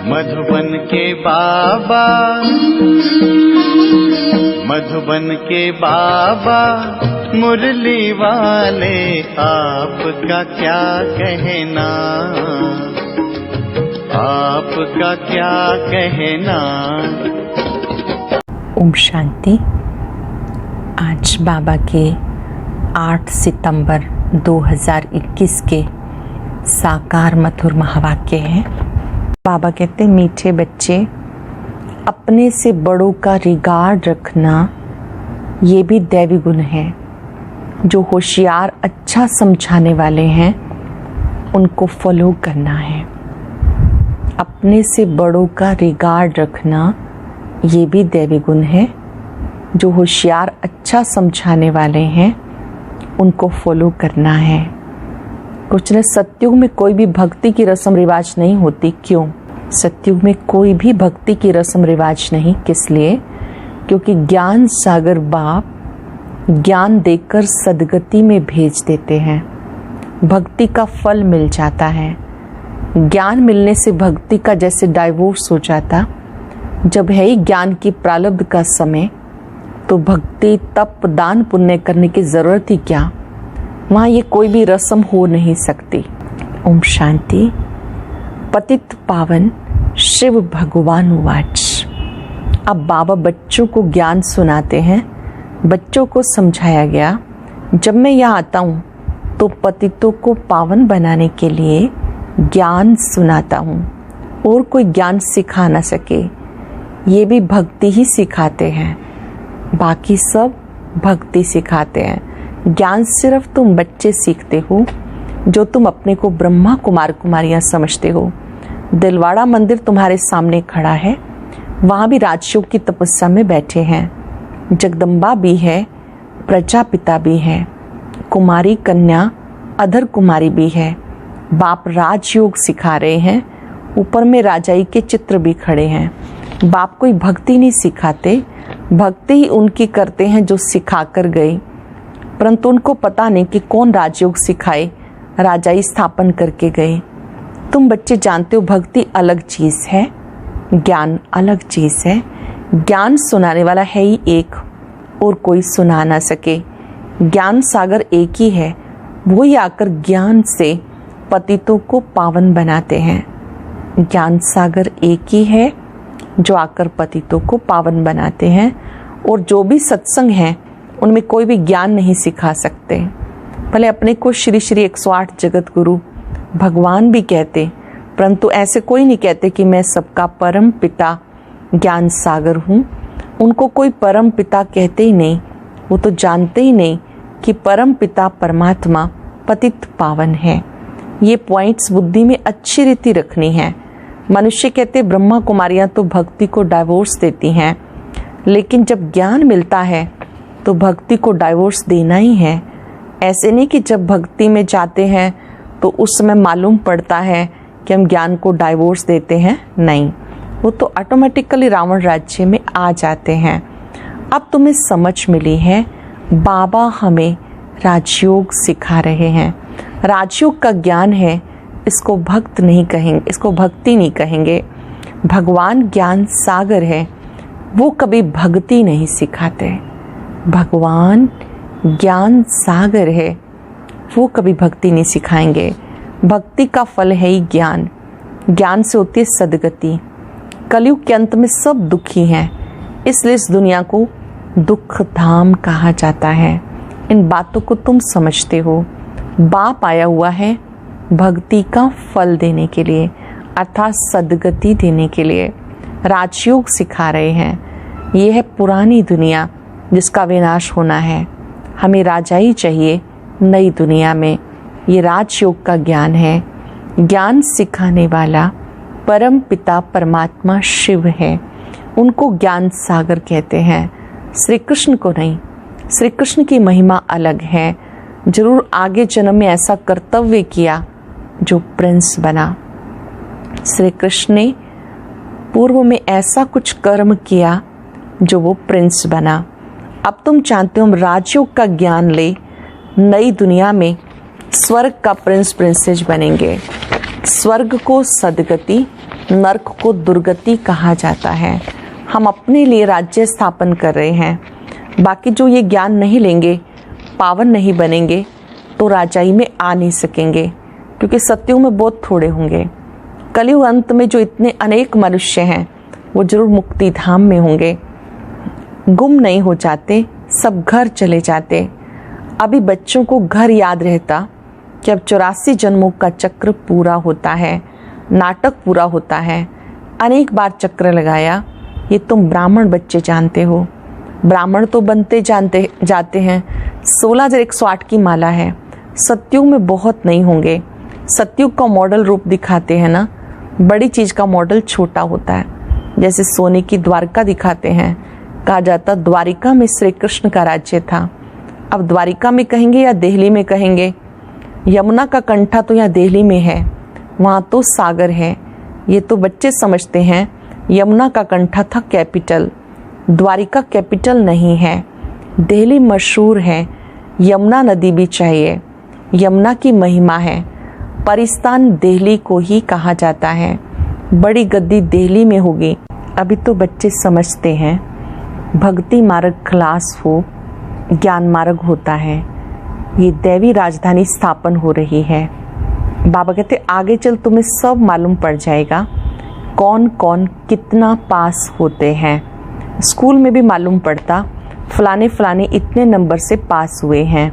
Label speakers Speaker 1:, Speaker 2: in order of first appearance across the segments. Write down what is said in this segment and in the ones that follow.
Speaker 1: मधुबन के बाबा, मधुबन के बाबा मुरली वाले, आपका क्या कहना, आपका क्या कहना।
Speaker 2: ओम शांति। आज बाबा के 8 सितंबर 2021 के साकार मधुर महावाक्य हैं। बाबा कहते हैं, मीठे बच्चे, अपने से बड़ों का रिगार्ड रखना ये भी दैवी गुण है। जो होशियार अच्छा समझाने वाले हैं उनको फॉलो करना है। अपने से बड़ों का रिगार्ड रखना ये भी दैवी गुण है। जो होशियार अच्छा समझाने वाले हैं उनको फॉलो करना है। कुछ न, सतयुग में कोई भी भक्ति की रस्म रिवाज नहीं होती। क्यों? सतयुग में कोई भी भक्ति की रस्म रिवाज नहीं। किस लिए? क्योंकि ज्ञान सागर बाप ज्ञान देकर सदगति में भेज देते हैं। भक्ति का फल मिल जाता है। ज्ञान मिलने से भक्ति का जैसे डाइवोर्स हो जाता। जब है ही ज्ञान की प्रारब्ध का समय, तो भक्ति तप दान पुण्य करने की जरूरत ही क्या। वहाँ ये कोई भी रस्म हो नहीं सकती। ओम शांति। पतित पावन शिव भगवान वाच। अब बाबा बच्चों को ज्ञान सुनाते हैं। बच्चों को समझाया गया, जब मैं यहाँ आता हूँ तो पतितों को पावन बनाने के लिए ज्ञान सुनाता हूँ। और कोई ज्ञान सिखा ना सके, ये भी भक्ति ही सिखाते हैं। बाकी सब भक्ति सिखाते हैं। ज्ञान सिर्फ तुम बच्चे सीखते हो, जो तुम अपने को ब्रह्मा कुमार कुमारियाँ समझते हो। दिलवाड़ा मंदिर तुम्हारे सामने खड़ा है, वहाँ भी राजयोग की तपस्या में बैठे हैं। जगदम्बा भी है, प्रजापिता भी है, कुमारी कन्या अधर कुमारी भी है। बाप राजयोग सिखा रहे हैं। ऊपर में राजाई के चित्र भी खड़े हैं। बाप कोई भक्ति नहीं सिखाते, भक्ति ही उनकी करते हैं जो सिखा कर गए। परंतु उनको पता नहीं कि कौन राजयोग सिखाए, राजाई स्थापन करके गए। तुम बच्चे जानते हो भक्ति अलग चीज है, ज्ञान अलग चीज है। ज्ञान सुनाने वाला है ही एक, और कोई सुना ना सके। ज्ञान सागर एक ही है, वो ही आकर ज्ञान से पतितों को पावन बनाते हैं। ज्ञान सागर एक ही है जो आकर पतितों को पावन बनाते हैं। और जो भी सत्संग हैं उनमें कोई भी ज्ञान नहीं सिखा सकते। भले अपने को श्री श्री 108 जगत गुरु भगवान भी कहते, परंतु ऐसे कोई नहीं कहते कि मैं सबका परम पिता ज्ञान सागर हूँ। उनको कोई परम पिता कहते ही नहीं। वो तो जानते ही नहीं कि परम पिता परमात्मा पतित पावन है। ये पॉइंट्स बुद्धि में अच्छी रीति रखनी है। मनुष्य कहते ब्रह्मा कुमारियाँ तो भक्ति को डाइवोर्स देती हैं, लेकिन जब ज्ञान मिलता है तो भक्ति को डाइवोर्स देना ही है। ऐसे नहीं कि जब भक्ति में जाते हैं तो उस समय मालूम पड़ता है कि हम ज्ञान को डाइवोर्स देते हैं। नहीं, वो तो ऑटोमेटिकली रावण राज्य में आ जाते हैं। अब तुम्हें समझ मिली है, बाबा हमें राजयोग सिखा रहे हैं। राजयोग का ज्ञान है, इसको भक्त नहीं कहेंगे, इसको भक्ति नहीं कहेंगे। भगवान ज्ञान सागर है, वो कभी भक्ति नहीं सिखाते। भगवान ज्ञान सागर है, वो कभी भक्ति नहीं सिखाएंगे। भक्ति का फल है ही ज्ञान। ज्ञान से होती है सदगति। कलयुग के अंत में सब दुखी हैं, इसलिए इस दुनिया को दुख धाम कहा जाता है। इन बातों को तुम समझते हो। बाप आया हुआ है भक्ति का फल देने के लिए, अर्थात सदगति देने के लिए। राजयोग सिखा रहे हैं। ये है पुरानी दुनिया जिसका विनाश होना है। हमें राजाई चाहिए नई दुनिया में। ये राजयोग का ज्ञान है। ज्ञान सिखाने वाला परम पिता परमात्मा शिव है। उनको ज्ञान सागर कहते हैं, श्री कृष्ण को नहीं। श्री कृष्ण की महिमा अलग है। जरूर आगे जन्म में ऐसा कर्तव्य किया जो प्रिंस बना। श्री कृष्ण ने पूर्व में ऐसा कुछ कर्म किया जो वो प्रिंस बना। अब तुम चाहते हो हम राजयोग का ज्ञान ले, नई दुनिया में स्वर्ग का प्रिंस प्रिंसेस बनेंगे। स्वर्ग को सदगति, नरक को दुर्गति कहा जाता है। हम अपने लिए राज्य स्थापन कर रहे हैं। बाकी जो ये ज्ञान नहीं लेंगे, पावन नहीं बनेंगे, तो राजाई में आ नहीं सकेंगे, क्योंकि सत्युग में बहुत थोड़े होंगे। कलयुग अंत में जो इतने अनेक मनुष्य हैं, वो जरूर मुक्ति धाम में होंगे। गुम नहीं हो जाते, सब घर चले जाते। अभी बच्चों को घर याद रहता कि अब 84 जन्मों का चक्र पूरा होता है, नाटक पूरा होता है, अनेक बार चक्र लगाया। ये तुम ब्राह्मण बच्चे जानते हो। ब्राह्मण तो बनते जानते जाते हैं। 16,108 की माला है। सत्युग में बहुत नहीं होंगे। सत्युग का मॉडल रूप दिखाते हैं ना, बड़ी चीज का मॉडल छोटा होता है। जैसे सोने की द्वारका दिखाते हैं। कहा जाता द्वारिका में श्री कृष्ण का राज्य था। अब द्वारिका में कहेंगे या दिल्ली में कहेंगे? यमुना का कंठा तो यहाँ दिल्ली में है, वहाँ तो सागर है। ये तो बच्चे समझते हैं यमुना का कंठा था कैपिटल, द्वारिका कैपिटल नहीं है। दिल्ली मशहूर है, यमुना नदी भी चाहिए, यमुना की महिमा है। परिस्तान दिल्ली को ही कहा जाता है। बड़ी गद्दी दिल्ली में होगी। अभी तो बच्चे समझते हैं भक्ति मार्ग क्लास हो, ज्ञान मार्ग होता है। ये दैवी राजधानी स्थापन हो रही है। बाबा कहते आगे चल तुम्हें सब मालूम पड़ जाएगा, कौन कौन कितना पास होते हैं। स्कूल में भी मालूम पड़ता फलाने फलाने इतने नंबर से पास हुए हैं।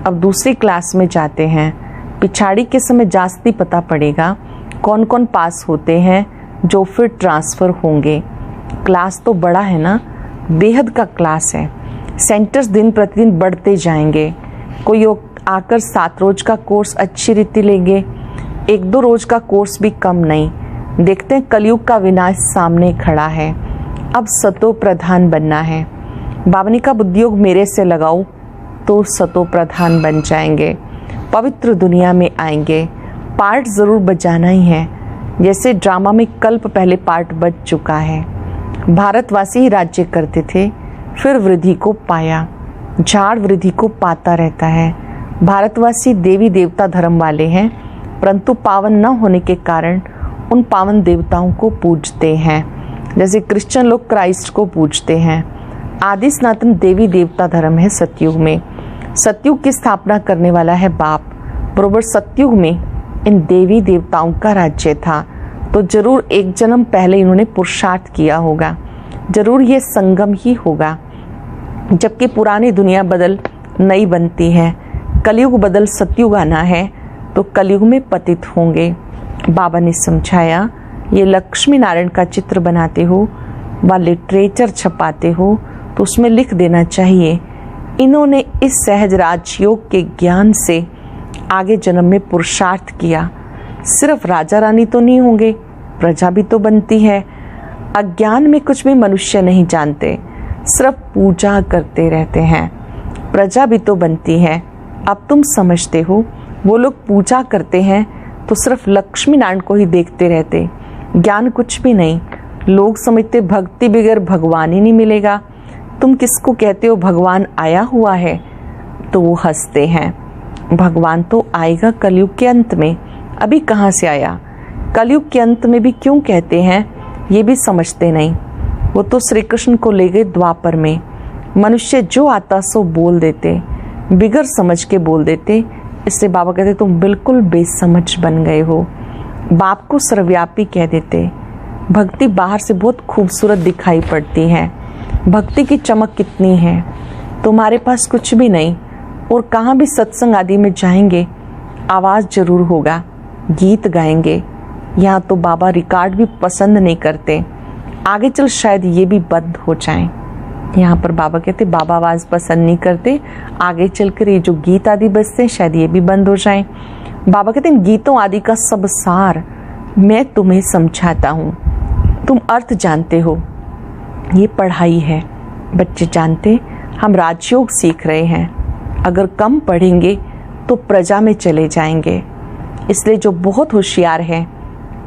Speaker 2: अब दूसरी क्लास में जाते हैं, पिछाड़ी के समय जास्ती पता पड़ेगा कौन कौन पास होते हैं, जो फिर ट्रांसफ़र होंगे। क्लास तो बड़ा है ना, बेहद का क्लास है। सेंटर्स दिन प्रतिदिन बढ़ते जाएंगे। कोई आकर 7 रोज का कोर्स अच्छी रीति लेंगे, 1-2 रोज का कोर्स भी कम नहीं। देखते हैं कलयुग का विनाश सामने खड़ा है। अब सतो प्रधान बनना है। बाबा का बुद्धियोग मेरे से लगाओ तो सतो प्रधान बन जाएंगे, पवित्र दुनिया में आएंगे। पार्ट ज़रूर बजाना ही है, जैसे ड्रामा में कल्प पहले पार्ट बज चुका है। भारतवासी ही राज्य करते थे, फिर वृद्धि को पाया। झाड़ वृद्धि को पाता रहता है। भारतवासी देवी देवता धर्म वाले हैं, परंतु पावन न होने के कारण उन पावन देवताओं को पूजते हैं। जैसे क्रिश्चियन लोग क्राइस्ट को पूजते हैं। आदि सनातन देवी देवता धर्म है सतयुग में। सतयुग की स्थापना करने वाला है बाप। बरोबर सतयुग में इन देवी देवताओं का राज्य था, तो जरूर एक जन्म पहले इन्होंने पुरुषार्थ किया होगा। जरूर ये संगम ही होगा। जबकि पुरानी दुनिया बदल नई बनती है, कलयुग बदल सतयुग आना है, तो कलयुग में पतित होंगे। बाबा ने समझाया, ये लक्ष्मी नारायण का चित्र बनाते हो व लिटरेचर छपाते हो तो उसमें लिख देना चाहिए इन्होंने इस सहज राजयोग के ज्ञान से आगे जन्म में पुरुषार्थ किया। सिर्फ राजा रानी तो नहीं होंगे, प्रजा भी तो बनती है। अज्ञान में कुछ भी मनुष्य नहीं जानते, सिर्फ पूजा करते रहते हैं। प्रजा भी तो बनती है। अब तुम समझते हो, वो लोग पूजा करते हैं तो सिर्फ लक्ष्मी नारायण को ही देखते रहते, ज्ञान कुछ भी नहीं। लोग समझते भक्ति बगैर भगवान ही नहीं मिलेगा। तुम किसको कहते हो भगवान आया हुआ है, तो वो हंसते हैं। भगवान तो आएगा कलयुग के अंत में, अभी कहाँ से आया। कलयुग के अंत में भी क्यों कहते हैं, ये भी समझते नहीं। वो तो श्री कृष्ण को ले गए द्वापर में। मनुष्य जो आता सो बोल देते, बिगर समझ के बोल देते। इसलिए बाबा कहते तुम बिल्कुल बेसमझ बन गए हो। बाप को सर्वव्यापी कह देते। भक्ति बाहर से बहुत खूबसूरत दिखाई पड़ती है। भक्ति की चमक कितनी है, तुम्हारे पास कुछ भी नहीं। और कहाँ भी सत्संग आदि में जाएंगे, आवाज़ जरूर होगा, गीत गाएंगे। यहाँ तो बाबा रिकॉर्ड भी पसंद नहीं करते। आगे चल शायद ये भी बंद हो जाएं। यहाँ पर बाबा कहते बाबा आवाज़ पसंद नहीं करते, आगे चलकर ये जो गीत आदि बजते हैं शायद ये भी बंद हो जाएं। बाबा कहते इन गीतों आदि का सब सार मैं तुम्हें समझाता हूँ, तुम अर्थ जानते हो। ये पढ़ाई है, बच्चे जानते हम राजयोग सीख रहे हैं। अगर कम पढ़ेंगे तो प्रजा में चले जाएंगे। इसलिए जो बहुत होशियार है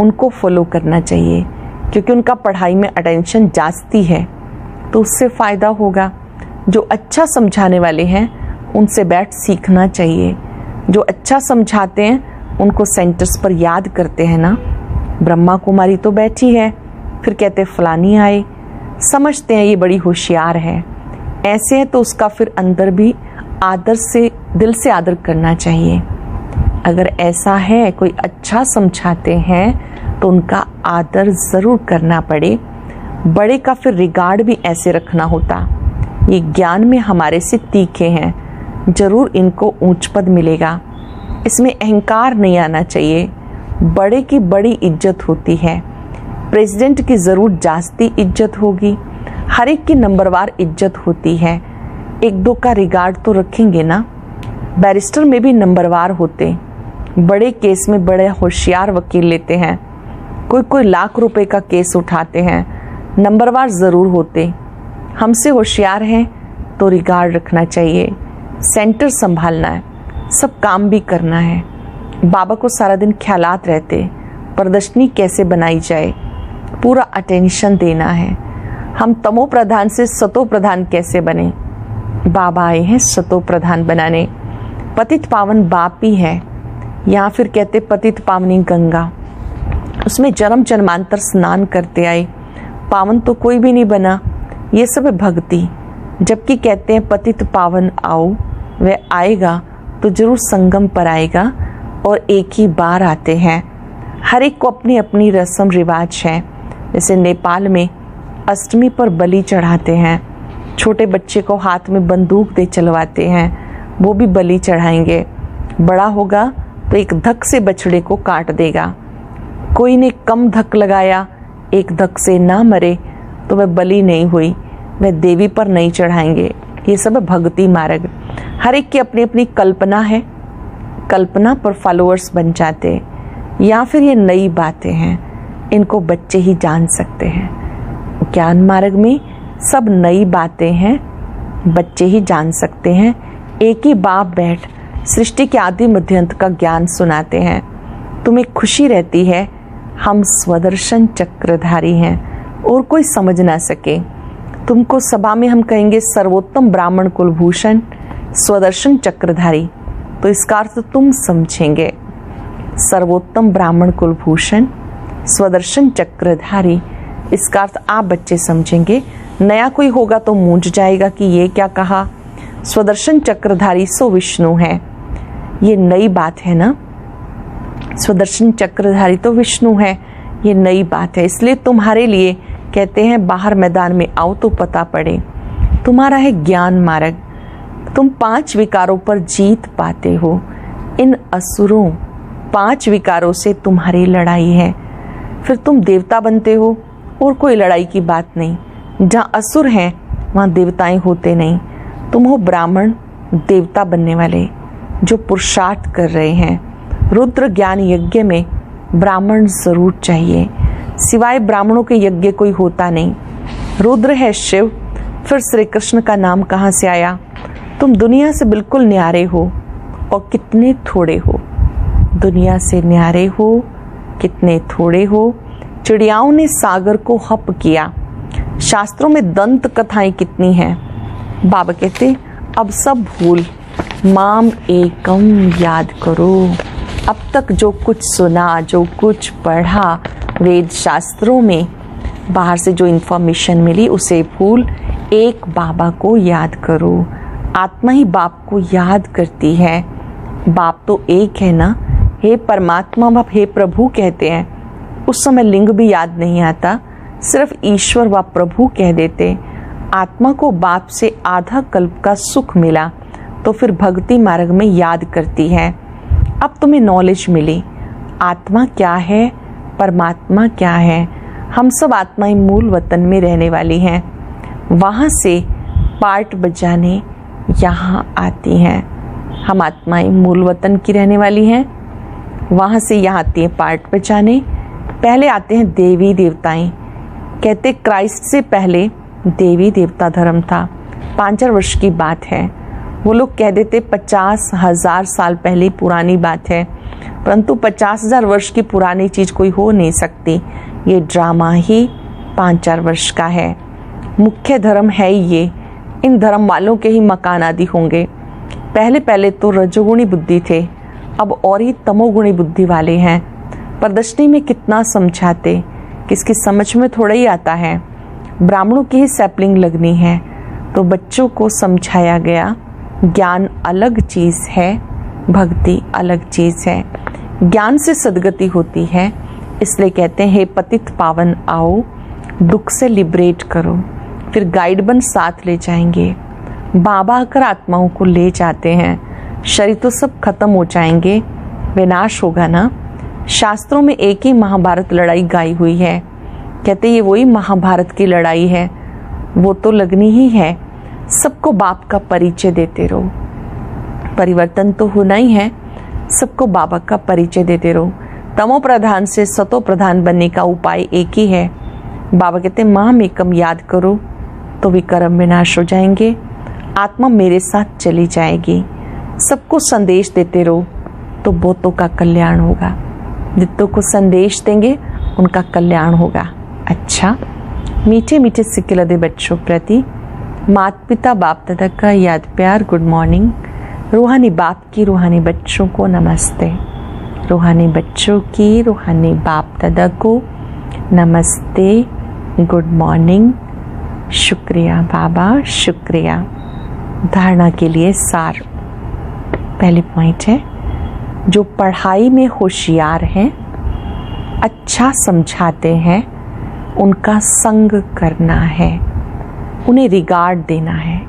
Speaker 2: उनको फॉलो करना चाहिए, क्योंकि उनका पढ़ाई में अटेंशन जास्ती है, तो उससे फ़ायदा होगा। जो अच्छा समझाने वाले हैं उनसे बैठ सीखना चाहिए। जो अच्छा समझाते हैं उनको सेंटर्स पर याद करते हैं ना, ब्रह्मा कुमारी तो बैठी है, फिर कहते फलानी आए, समझते हैं ये बड़ी होशियार है। ऐसे है तो उसका फिर अंदर भी आदर से, दिल से आदर करना चाहिए। अगर ऐसा है, कोई अच्छा समझाते हैं तो उनका आदर ज़रूर करना पड़े। बड़े का फिर रिगार्ड भी ऐसे रखना होता। ये ज्ञान में हमारे से तीखे हैं, जरूर इनको ऊंच पद मिलेगा। इसमें अहंकार नहीं आना चाहिए। बड़े की बड़ी इज्जत होती है। प्रेसिडेंट की ज़रूर जास्ती इज्जत होगी। हर एक की नंबरवार इज्जत होती है। एक दो का रिगार्ड तो रखेंगे ना। बैरिस्टर में भी नंबरवार होते। बड़े केस में बड़े होशियार वकील लेते हैं। कोई लाख रुपए का केस उठाते हैं, नंबरवार ज़रूर होते। हमसे होशियार हैं तो रिगार्ड रखना चाहिए। सेंटर संभालना है, सब काम भी करना है। बाबा को सारा दिन ख्यालात रहते, प्रदर्शनी कैसे बनाई जाए, पूरा अटेंशन देना है। हम तमो प्रधान से सतो प्रधान कैसे बने, बाबा आए हैं सतो प्रधान बनाने। पतित पावन बाप ही है, या फिर कहते पतित पावनी गंगा, उसमें जन्म जन्मांतर स्नान करते आए। पावन तो कोई भी नहीं बना, ये सब है भक्ति। जबकि कहते हैं पतित पावन आओ, वह आएगा तो जरूर संगम पर आएगा, और एक ही बार आते हैं। हर एक को अपनी अपनी रस्म रिवाज है। जैसे नेपाल में अष्टमी पर बलि चढ़ाते हैं, छोटे बच्चे को हाथ में बंदूक दे चलवाते हैं, वो भी बलि चढ़ाएंगे। बड़ा होगा तो एक धक से बछड़े को काट देगा। कोई ने कम धक लगाया, एक धक से ना मरे तो वह बलि नहीं हुई, वह देवी पर नहीं चढ़ाएंगे। ये सब भक्ति मार्ग। हर एक की अपनी अपनी कल्पना है, कल्पना पर फॉलोअर्स बन जाते। या फिर ये नई बातें हैं, इनको बच्चे ही जान सकते हैं। ज्ञान मार्ग में सब नई बातें हैं, बच्चे ही जान सकते हैं। एक ही बाप बैठ सृष्टि के आदि मध्यंत का ज्ञान सुनाते हैं। तुम्हें खुशी रहती है, हम स्वदर्शन चक्रधारी हैं और कोई समझ ना सके। तुमको सभा में हम कहेंगे सर्वोत्तम ब्राह्मण कुलभूषण स्वदर्शन चक्रधारी, तो इसका अर्थ तुम समझेंगे। सर्वोत्तम ब्राह्मण कुलभूषण स्वदर्शन चक्रधारी, इसका अर्थ आप बच्चे समझेंगे। नया कोई होगा तो मूंझ जाएगा कि ये क्या कहा। स्वदर्शन चक्रधारी सो विष्णु है, ये नई बात है ना। स्वदर्शन चक्रधारी तो विष्णु है, ये नई बात है। इसलिए तुम्हारे लिए कहते हैं बाहर मैदान में आओ तो पता पड़े। तुम्हारा है ज्ञान मार्ग, तुम 5 विकारों पर जीत पाते हो। इन असुरों 5 विकारों से तुम्हारी लड़ाई है, फिर तुम देवता बनते हो और कोई लड़ाई की बात नहीं। जहाँ असुर हैं वहाँ देवताएं होते नहीं। तुम हो ब्राह्मण देवता बनने वाले जो पुरुषार्थ कर रहे हैं। रुद्र ज्ञान यज्ञ में ब्राह्मण जरूर चाहिए, सिवाय ब्राह्मणों के यज्ञ कोई होता नहीं। रुद्र है शिव, फिर श्री कृष्ण का नाम कहाँ से आया। तुम दुनिया से बिल्कुल न्यारे हो और कितने थोड़े हो। दुनिया से न्यारे हो, कितने थोड़े हो। चिड़ियाओं ने सागर को हप किया। शास्त्रों में दंत कथाएं कितनी हैं। बाबा कहते अब सब भूल, माम एकम याद करो। अब तक जो कुछ सुना, जो कुछ पढ़ा वेद शास्त्रों में, बाहर से जो इन्फॉर्मेशन मिली उसे भूल, एक बाबा को याद करो। आत्मा ही बाप को याद करती है। बाप तो एक है ना। हे परमात्मा बाप, हे प्रभु कहते हैं। उस समय लिंग भी याद नहीं आता, सिर्फ ईश्वर व प्रभु कह देते। आत्मा को बाप से आधा कल्प का सुख मिला तो फिर भक्ति मार्ग में याद करती है। अब तुम्हें नॉलेज मिली, आत्मा क्या है, परमात्मा क्या है। हम सब आत्माएं मूल वतन में रहने वाली हैं, वहाँ से पार्ट बजाने यहाँ आती हैं। हम आत्माएं मूल वतन की रहने वाली हैं, वहाँ से यहाँ आती हैं पार्ट बजाने। पहले आते हैं देवी देवताएं। कहते क्राइस्ट से पहले देवी देवता धर्म था। 5,000 वर्ष की बात है। वो लोग कह देते 50,000 साल पहले पुरानी बात है, परंतु 50,000 वर्ष की पुरानी चीज़ कोई हो नहीं सकती। ये ड्रामा ही 5,000 वर्ष का है। मुख्य धर्म है ये। इन धर्म वालों के ही मकान आदि होंगे। पहले पहले तो रजोगुणी बुद्धि थे, अब और ही तमोगुणी बुद्धि वाले हैं। प्रदर्शनी में कितना समझाते, किसकी समझ में थोड़ा ही आता है। ब्राह्मणों की ही सैपलिंग लगनी है, तो बच्चों को समझाया गया ज्ञान अलग चीज़ है, भक्ति अलग चीज़ है। ज्ञान से सद्गति होती है, इसलिए कहते हैं हे पतित पावन आओ, दुख से लिबरेट करो। फिर गाइड बन साथ ले जाएंगे। बाबा आकर आत्माओं को ले जाते हैं। शरीर तो सब खत्म हो जाएंगे, विनाश होगा ना। शास्त्रों में एक ही महाभारत लड़ाई गाई हुई है, कहते ये वही महाभारत की लड़ाई है, वो तो लगनी ही है। सबको बाप का परिचय देते रहो, परिवर्तन तो होना ही है, सबको बाबा का परिचय देते रहो। तमो प्रधान से सतो प्रधान बनने का उपाय एक ही है। बाबा कहते माम एकम याद करो तो विकर्म विनाश हो जाएंगे, आत्मा मेरे साथ चली जाएगी। सबको संदेश देते रहो तो बहुतों का कल्याण होगा। जितनों को संदेश देंगे उनका कल्याण होगा। अच्छा, मीठे मीठे सिक्के बच्चों प्रति माता पिता बाप दादा का याद प्यार गुड मॉर्निंग। रूहानी बाप की रूहानी बच्चों को नमस्ते। रूहानी बच्चों की रूहानी बाप दादा को नमस्ते, गुड मॉर्निंग। शुक्रिया बाबा, शुक्रिया। धारणा के लिए सार। पहली पॉइंट है, जो पढ़ाई में होशियार हैं, अच्छा समझाते हैं, उनका संग करना है, उन्हें रिगार्ड देना है,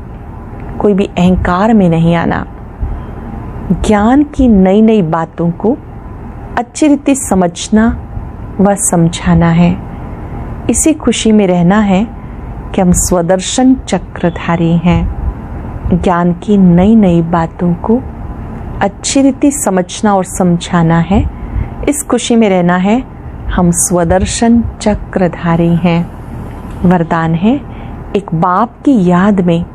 Speaker 2: कोई भी अहंकार में नहीं आना। ज्ञान की नई नई बातों को अच्छी रीति समझना व समझाना है। इसी खुशी में रहना है कि हम स्वदर्शन चक्रधारी हैं। ज्ञान की नई नई बातों को अच्छी रीति समझना और समझाना है। इस खुशी में रहना है हम स्वदर्शन चक्रधारी हैं। वरदान है, एक बाप की याद में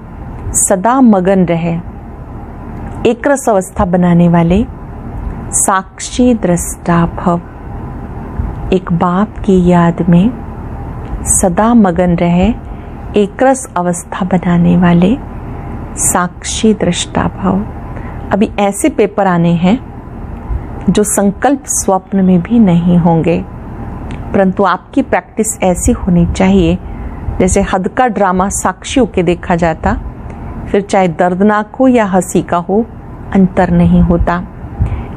Speaker 2: सदा मगन रहे, एक रस अवस्था बनाने वाले साक्षी दृष्टा भव। एक बाप की याद में सदा मगन रहे, एक रस अवस्था बनाने वाले साक्षी दृष्टा भव। अभी ऐसे पेपर आने हैं जो संकल्प स्वप्न में भी नहीं होंगे, परंतु आपकी प्रैक्टिस ऐसी होनी चाहिए जैसे हद का ड्रामा साक्षी होके देखा जाता, फिर चाहे दर्दनाक हो या हंसी का हो, अंतर नहीं होता।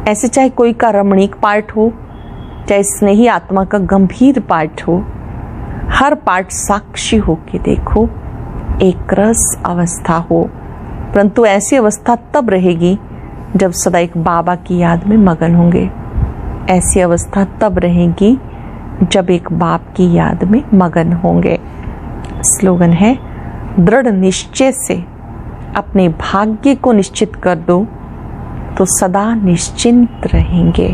Speaker 2: ऐसे चाहे कोई का रमणीक पार्ट हो, चाहे स्नेही आत्मा का गंभीर पार्ट हो, हर पार्ट साक्षी होके देखो, एक रस अवस्था हो। परंतु ऐसी अवस्था तब रहेगी जब सदा एक बाबा की याद में मगन होंगे। ऐसी अवस्था तब रहेगी जब एक बाप की याद में मगन होंगे। स्लोगन है, दृढ़ निश्चय से अपने भाग्य को निश्चित कर दो तो सदा निश्चिंत रहेंगे।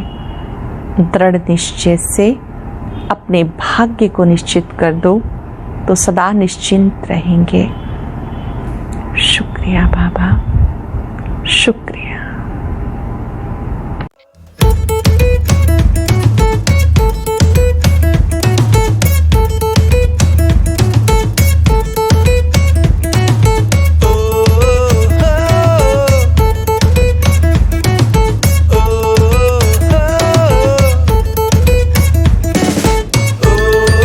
Speaker 2: दृढ़ निश्चय से अपने भाग्य को निश्चित कर दो तो सदा निश्चिंत रहेंगे। शुक्रिया बाबा।